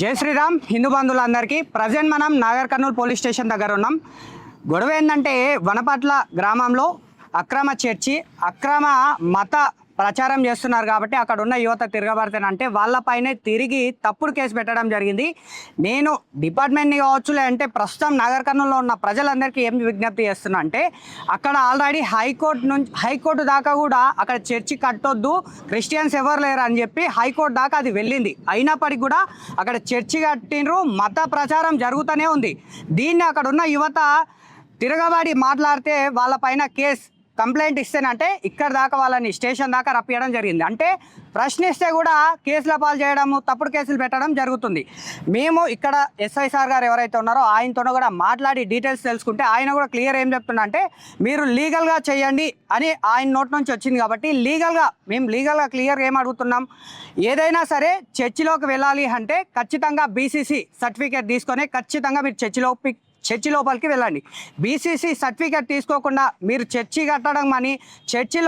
జై శ్రీరామ్ హిందూ బంధువులందరికీ ప్రజెంట్ మనం నాగర్ కర్నూలు పోలీస్ స్టేషన్ దగ్గర ఉన్నాం. గొడవ ఏంటంటే వనపట్ల గ్రామంలో అక్రమ చర్చి అక్రమ మత ప్రచారం చేస్తున్నారు కాబట్టి అక్కడ ఉన్న యువత తిరగబడతానంటే వాళ్ళపైనే తిరిగి తప్పుడు కేసు పెట్టడం జరిగింది. నేను డిపార్ట్మెంట్ని కావచ్చు లేదంటే ప్రస్తుతం నాగర్ కర్నూలులో ఉన్న ప్రజలందరికీ ఏం విజ్ఞప్తి చేస్తున్నా అంటే అక్కడ ఆల్రెడీ హైకోర్టు దాకా కూడా అక్కడ చర్చి కట్టొద్దు, క్రిస్టియన్స్ ఎవరు లేరు అని చెప్పి హైకోర్టు దాకా అది వెళ్ళింది. అయినప్పటికీ కూడా అక్కడ చర్చి కట్టినరు, మత ప్రచారం జరుగుతూనే ఉంది. దీన్ని అక్కడ ఉన్న యువత తిరగబడి మాట్లాడితే వాళ్ళపైన కంప్లైంట్ ఇస్తేనంటే ఇక్కడ దాకా వాళ్ళని స్టేషన్ దాకా రప్పియడం జరిగింది. అంటే ప్రశ్నిస్తే కూడా కేసుల పాలు చేయడము, తప్పుడు కేసులు పెట్టడం జరుగుతుంది. మేము ఇక్కడ ఎస్ఐ సార్ గారు ఎవరైతే ఉన్నారో ఆయనతో కూడా మాట్లాడి డీటెయిల్స్ తెలుసుకుంటే ఆయన కూడా క్లియర్ ఏం చెప్తున్నా అంటే మీరు లీగల్గా చేయండి అని ఆయన నోట్ నుంచి వచ్చింది. కాబట్టి మేము లీగల్గా క్లియర్గా ఏం అడుగుతున్నాం, ఏదైనా సరే చర్చిలోకి వెళ్ళాలి అంటే ఖచ్చితంగా బీసీసీ సర్టిఫికేట్ తీసుకొని ఖచ్చితంగా మీరు చర్చి లోపలికి వెళ్ళండి. బీసీసీ సర్టిఫికేట్ తీసుకోకుండా మీరు చర్చి కట్టడం అని చర్చి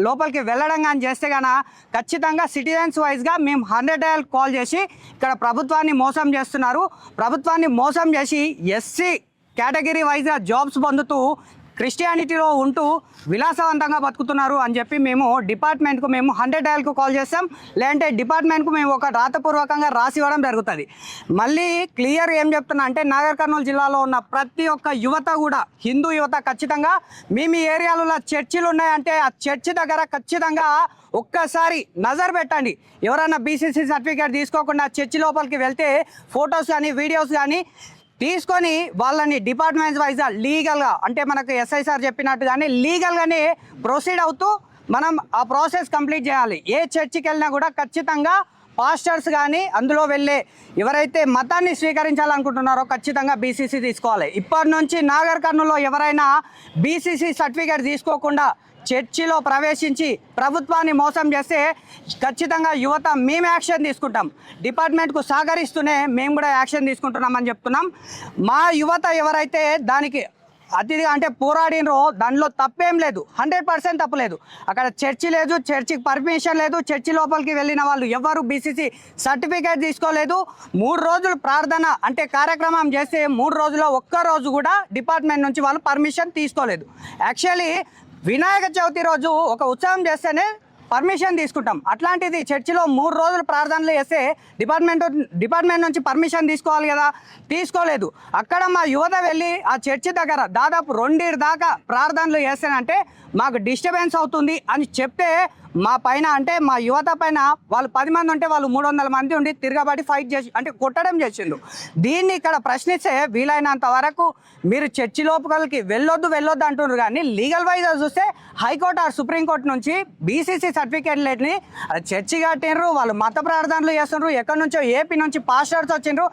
లోపలికి వెళ్ళడం కానీ చేస్తే కనుక ఖచ్చితంగా సిటిజన్స్ వైజ్గా మేము 100 డయల్ కాల్ చేసి ఇక్కడ ప్రభుత్వాన్ని మోసం చేస్తున్నారు, ప్రభుత్వాన్ని మోసం చేసి ఎస్సీ కేటగిరీ వైజ్గా జాబ్స్ పొందుతూ క్రిస్టియానిటీలో ఉంటూ విలాసవంతంగా బతుకుతున్నారు అని చెప్పి మేము డిపార్ట్మెంట్కు 100 డయల్కు కాల్ చేస్తాం. లేదంటే డిపార్ట్మెంట్కు మేము ఒక రాతపూర్వకంగా రాసి ఇవ్వడం జరుగుతుంది. మళ్ళీ క్లియర్ ఏం చెప్తున్నా అంటే నాగర్ కర్నూలు జిల్లాలో ఉన్న ప్రతి ఒక్క యువత కూడా హిందూ యువత ఖచ్చితంగా మీ ఏరియాలలో చర్చిలు ఉన్నాయంటే ఆ చర్చి దగ్గర ఖచ్చితంగా ఒక్కసారి నజర్ పెట్టండి. ఎవరైనా బీసీసీ సర్టిఫికేట్ తీసుకోకుండా చర్చి లోపలికి వెళ్తే ఫొటోస్ కానీ వీడియోస్ కానీ తీసుకొని వాళ్ళని డిపార్ట్మెంట్ వైజ్గా లీగల్గా అంటే మనకు ఎస్ఐ సార్ చెప్పినట్టుగానే లీగల్గానే ప్రొసీడ్ అవుతూ మనం ఆ ప్రాసెస్ కంప్లీట్ చేయాలి. ఏ చర్చికి వెళ్ళినా కూడా ఖచ్చితంగా పాస్టర్స్ కానీ అందులో వెళ్ళే ఎవరైతే మతాన్ని స్వీకరించాలనుకుంటున్నారో ఖచ్చితంగా బీసీసీ తీసుకోవాలి. ఇప్పటి నుంచి నాగర్ కర్నూలులో ఎవరైనా బీసీసీ సర్టిఫికేట్ తీసుకోకుండా చర్చిలో ప్రవేశించి ప్రభుత్వాన్ని మోసం చేస్తే ఖచ్చితంగా యువత మేము యాక్షన్ తీసుకుంటాం. డిపార్ట్మెంట్కు సహకరిస్తూనే మేము కూడా యాక్షన్ తీసుకుంటున్నామని చెప్తున్నాం. మా యువత ఎవరైతే దానికి అతిథిగా అంటే పోరాడినరో దానిలో తప్పేం లేదు, 100% తప్పు లేదు. అక్కడ చర్చి లేదు, చర్చికి పర్మిషన్ లేదు, చర్చి లోపలికి వెళ్ళిన వాళ్ళు ఎవరు బీసీసీ సర్టిఫికేట్ తీసుకోలేదు. 3 రోజులు ప్రార్థన అంటే కార్యక్రమం చేస్తే 3 రోజుల్లో ఒక్కరోజు కూడా డిపార్ట్మెంట్ నుంచి వాళ్ళు పర్మిషన్ తీసుకోలేదు. యాక్చువల్లీ వినాయక చవితి రోజు ఒక ఉత్సవం చేస్తేనే పర్మిషన్ తీసుకుంటాం. అట్లాంటిది చర్చిలో 3 రోజులు ప్రార్థనలు చేస్తే డిపార్ట్మెంట్ నుంచి పర్మిషన్ తీసుకోవాలి కదా, తీసుకోలేదు. అక్కడ మా యువత వెళ్ళి ఆ చర్చి దగ్గర దాదాపు 2 దాకా ప్రార్థనలు చేస్తేనంటే మాకు డిస్టర్బెన్స్ అవుతుంది అని చెప్తే మా పైన అంటే మా యువత పైన వాళ్ళు 10 మంది ఉంటే వాళ్ళు 300 మంది ఉండి తిరగబడి ఫైట్ చేసి అంటే కొట్టడం చేసిండు. దీన్ని ఇక్కడ ప్రశ్నిస్తే వీలైనంత వరకు మీరు చర్చి లోపలికి వెళ్ళొద్దు అంటున్నారు. కానీ లీగల్ వైజ్గా చూస్తే హైకోర్టు ఆర్ సుప్రీంకోర్టు నుంచి బీసీసీ సర్టిఫికేట్ లేని చర్చి కట్టినరు, వాళ్ళు మత ప్రార్థనలు చేస్తున్నారు. ఎక్కడి నుంచో ఏపీ నుంచి పాస్టర్స్ వచ్చిండ్రు,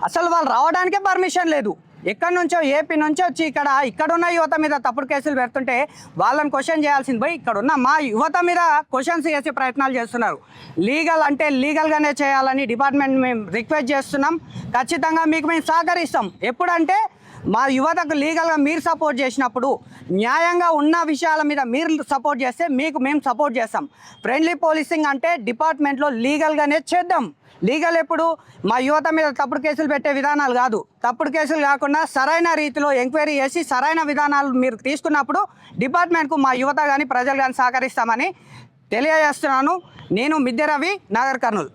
అసలు వాళ్ళు రావడానికే పర్మిషన్ లేదు. ఎక్కడి నుంచో ఏపీ నుంచి వచ్చి ఇక్కడున్న యువత మీద తప్పుడు కేసులు పెడుతుంటే వాళ్ళని క్వశ్చన్ చేయాల్సింది పోయి ఇక్కడున్న మా యువత మీద క్వశ్చన్స్ చేసే ప్రయత్నాలు చేస్తున్నారు. లీగల్ అంటే లీగల్గానే చేయాలని డిపార్ట్మెంట్ మేము రిక్వెస్ట్ చేస్తున్నాం. ఖచ్చితంగా మీకు మేము సహకరిస్తాం. ఎప్పుడంటే మా యువతకు లీగల్గా మీరు సపోర్ట్ చేసినప్పుడు, న్యాయంగా ఉన్న విషయాల మీద మీరు సపోర్ట్ చేస్తే మీకు మేము సపోర్ట్ చేస్తాం. ఫ్రెండ్లీ పోలీసింగ్ అంటే డిపార్ట్మెంట్లో లీగల్గానే చేద్దాం. లీగల్ ఎప్పుడు మా యువత మీద తప్పుడు కేసులు పెట్టే విధానాలు కాదు. తప్పుడు కేసులు కాకుండా సరైన రీతిలో ఎంక్వైరీ చేసి సరైన విధానాలు మీరు తీసుకున్నప్పుడు డిపార్ట్మెంట్కు మా యువత కానీ ప్రజలు కానీ సహకరిస్తామని తెలియజేస్తున్నాను. నేను మిద్దె రవి, నాగర్ కర్నూలు.